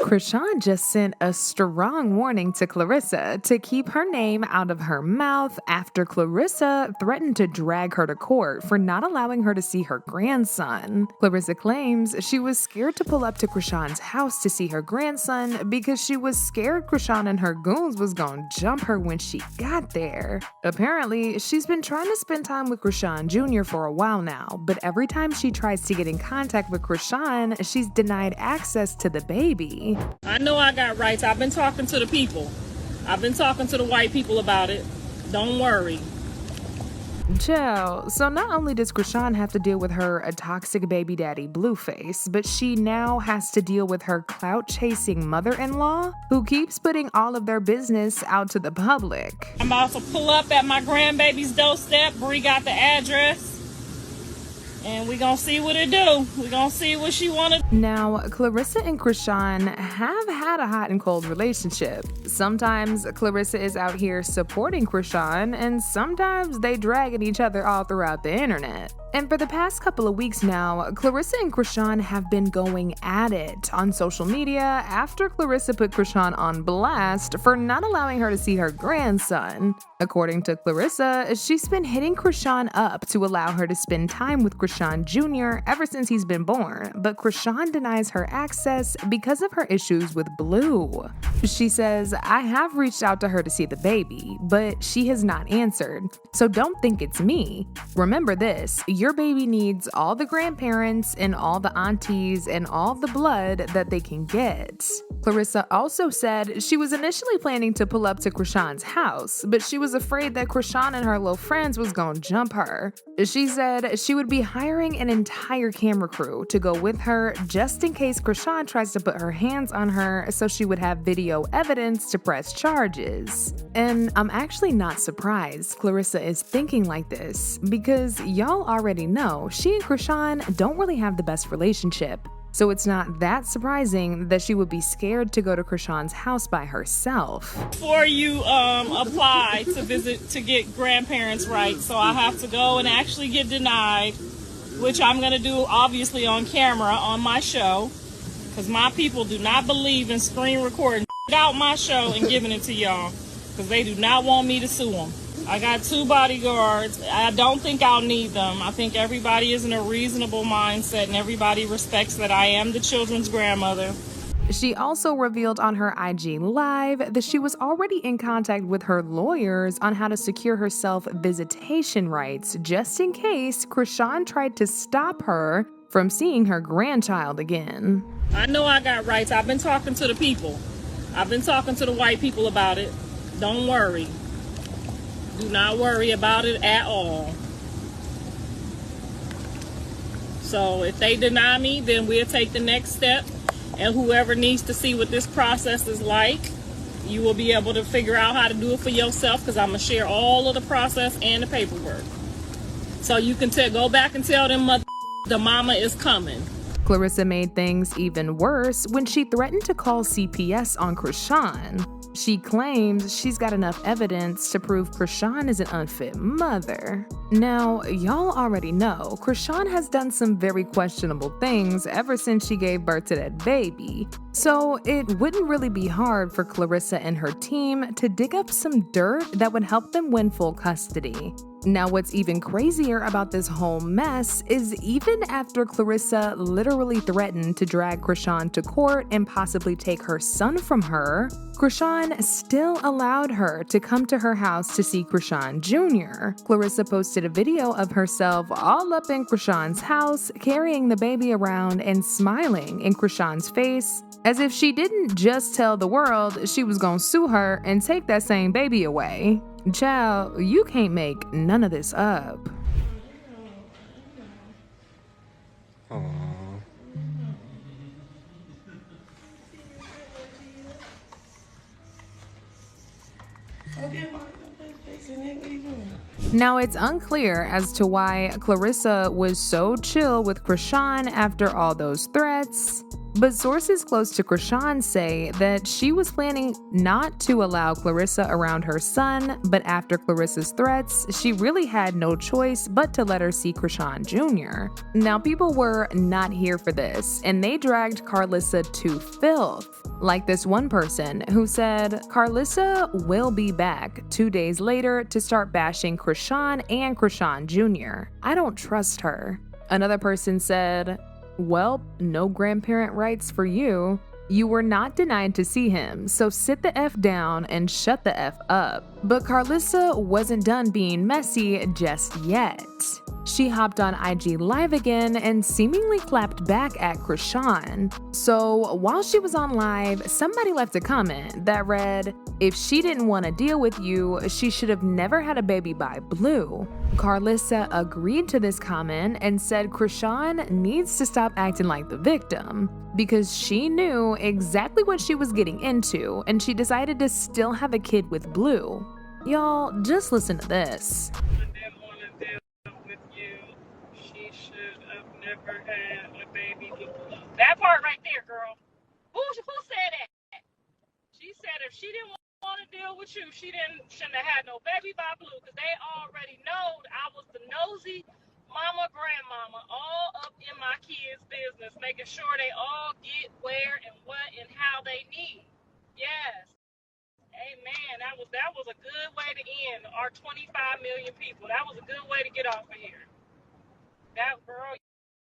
Chrisean just sent a strong warning to Karlissa to keep her name out of her mouth after Karlissa threatened to drag her to court for not allowing her to see her grandson. Karlissa claims she was scared to pull up to Chrisean's house to see her grandson because she was scared Chrisean and her goons was gonna jump her when she got there. Apparently, she's been trying to spend time with Chrisean Junior for a while now, but every time she tries to get in contact with Chrisean, she's denied access to the baby. I know I got rights. I've been talking to the people. I've been talking to the white people about it. Don't worry. Chill. So not only does Chrisean have to deal with her toxic baby daddy Blueface, but she now has to deal with her clout-chasing mother-in-law who keeps putting all of their business out to the public. I'm about to pull up at my grandbaby's doorstep. Bree got the address. And we gonna see what it do. We gonna see what she wanna do. Now, Karlissa and Chrisean have had a hot and cold relationship. Sometimes Karlissa is out here supporting Chrisean, and sometimes they dragging each other all throughout the internet. And for the past couple of weeks now, Karlissa and Chrisean have been going at it on social media after Karlissa put Chrisean on blast for not allowing her to see her grandson. According to Karlissa, she's been hitting Chrisean up to allow her to spend time with Chrisean Junior ever since he's been born, but Chrisean denies her access because of her issues with Blue. She says, "I have reached out to her to see the baby, but she has not answered. So don't think it's me. Remember this, your baby needs all the grandparents and all the aunties and all the blood that they can get." Karlissa also said she was initially planning to pull up to Chrisean's house, but she was afraid that Chrisean and her little friends was gonna jump her. She said she would be hiring an entire camera crew to go with her just in case Chrisean tries to put her hands on her so she would have video evidence to press charges. And I'm actually not surprised Karlissa is thinking like this because y'all already know she and Chrisean don't really have the best relationship. So it's not that surprising that she would be scared to go to Chrisean's house by herself. Before you apply to visit to get grandparents' rights, so I have to go and actually get denied, which I'm gonna do obviously on camera on my show, because my people do not believe in screen recording out my show and giving it to y'all, because they do not want me to sue them. I got 2 bodyguards. I don't think I'll need them. I think everybody is in a reasonable mindset and everybody respects that I am the children's grandmother. She also revealed on her IG Live that she was already in contact with her lawyers on how to secure herself visitation rights just in case Chrisean tried to stop her from seeing her grandchild again. I know I got rights. I've been talking to the people. I've been talking to the white people about it. Don't worry. Do not worry about it at all. So if they deny me, then we'll take the next step. And whoever needs to see what this process is like, you will be able to figure out how to do it for yourself, because I'm going to share all of the process and the paperwork. So you can go back and tell them the mama is coming. Karlissa made things even worse when she threatened to call CPS on Chrisean. She claims she's got enough evidence to prove Chrisean is an unfit mother. Now, y'all already know Chrisean has done some very questionable things ever since she gave birth to that baby. So it wouldn't really be hard for Karlissa and her team to dig up some dirt that would help them win full custody. Now, what's even crazier about this whole mess is even after Karlissa literally threatened to drag Chrisean to court and possibly take her son from her, Chrisean still allowed her to come to her house to see Chrisean Junior. Karlissa posted a video of herself all up in Chrisean's house, carrying the baby around and smiling in Chrisean's face, as if she didn't just tell the world she was gonna sue her and take that same baby away. Child, you can't make none of this up. Aww. Now, it's unclear as to why Karlissa was so chill with Chrisean after all those threats. But sources close to Chrisean say that she was planning not to allow Karlissa around her son, but after Clarissa's threats, she really had no choice but to let her see Chrisean Junior. Now, people were not here for this, and they dragged Karlissa to filth. Like this one person who said, Karlissa will be back 2 days later to start bashing Chrisean and Chrisean Junior. I don't trust her. Another person said, well, no grandparent rights for you. You were not denied to see him, so sit the F down and shut the F up. But Karlissa wasn't done being messy just yet. She hopped on IG Live again and seemingly clapped back at Chrisean. So while she was on live, somebody left a comment that read, if she didn't want to deal with you, she should have never had a baby by Blue. Karlissa agreed to this comment and said Chrisean needs to stop acting like the victim because she knew exactly what she was getting into and she decided to still have a kid with Blue. Y'all, just listen to this. That part right there, girl. Who said that? She said if she didn't want to deal with you, she shouldn't have had no baby by Blue, because they already know I was the nosy mama, grandmama, all up in my kids' business, making sure they all get where and what and how they need. Yes. Amen. That was a good way to end our 25 million people. That was a good way to get off of here. That girl,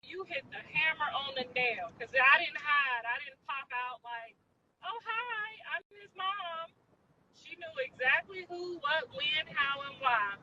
you hit the hammer on the nail, because I didn't hide. I didn't pop out like, oh, hi, I'm his mom. She knew exactly who, what, when, how, and why.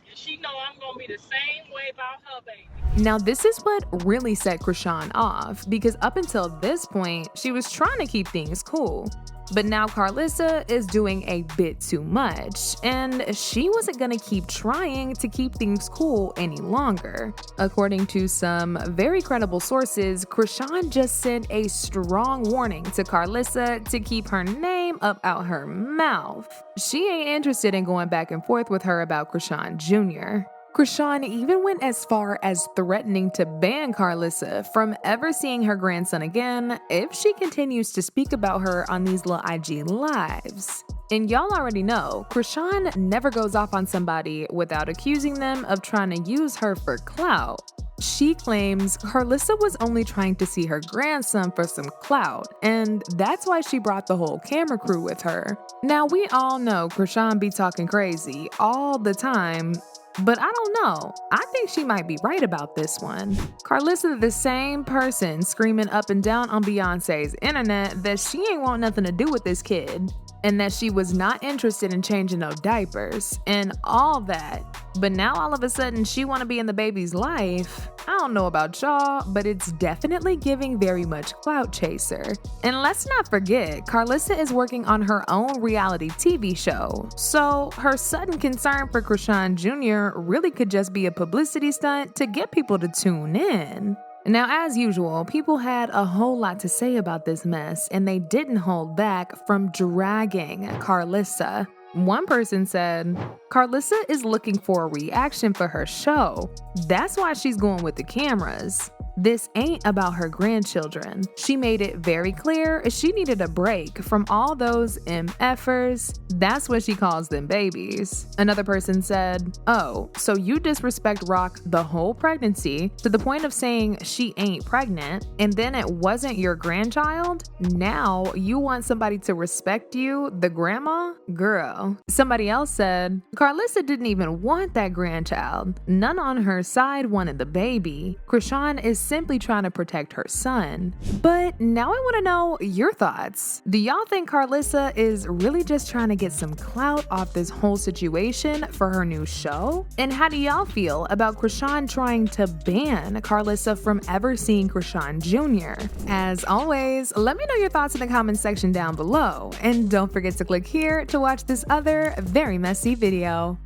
And she know I'm going to be the same way about her baby. Now, this is what really set Chrisean off, because up until this point, she was trying to keep things cool. But now Karlissa is doing a bit too much, and she wasn't gonna keep trying to keep things cool any longer. According to some very credible sources, Chrisean just sent a strong warning to Karlissa to keep her name up out her mouth. She ain't interested in going back and forth with her about Chrisean Junior. Chrisean even went as far as threatening to ban Karlissa from ever seeing her grandson again if she continues to speak about her on these little IG lives. And y'all already know, Chrisean never goes off on somebody without accusing them of trying to use her for clout. She claims Karlissa was only trying to see her grandson for some clout, and that's why she brought the whole camera crew with her. Now, we all know Chrisean be talking crazy all the time, but I don't know. I think she might be right about this one. Karlissa, the same person screaming up and down on Beyonce's internet that she ain't want nothing to do with this kid, and that she was not interested in changing no diapers, and all that. But now all of a sudden she want to be in the baby's life. I don't know about y'all, but it's definitely giving very much clout chaser. And let's not forget, Karlissa is working on her own reality TV show, so her sudden concern for Chrisean Jr. really could just be a publicity stunt to get people to tune in. Now, as usual, people had a whole lot to say about this mess, and they didn't hold back from dragging Karlissa. One person said, Karlissa is looking for a reaction for her show. That's why she's going with the cameras. This ain't about her grandchildren. She made it very clear she needed a break from all those MFers. That's what she calls them babies. Another person said, oh, so you disrespect Rock the whole pregnancy to the point of saying she ain't pregnant, and then it wasn't your grandchild? Now you want somebody to respect you, the grandma? Girl. Somebody else said, Karlissa didn't even want that grandchild. None on her side wanted the baby. Chrisean is simply trying to protect her son. But now I want to know your thoughts. Do y'all think Karlissa is really just trying to get some clout off this whole situation for her new show? And how do y'all feel about Chrisean trying to ban Karlissa from ever seeing Chrisean Junior? As always, let me know your thoughts in the comments section down below. And don't forget to click here to watch this other very messy video.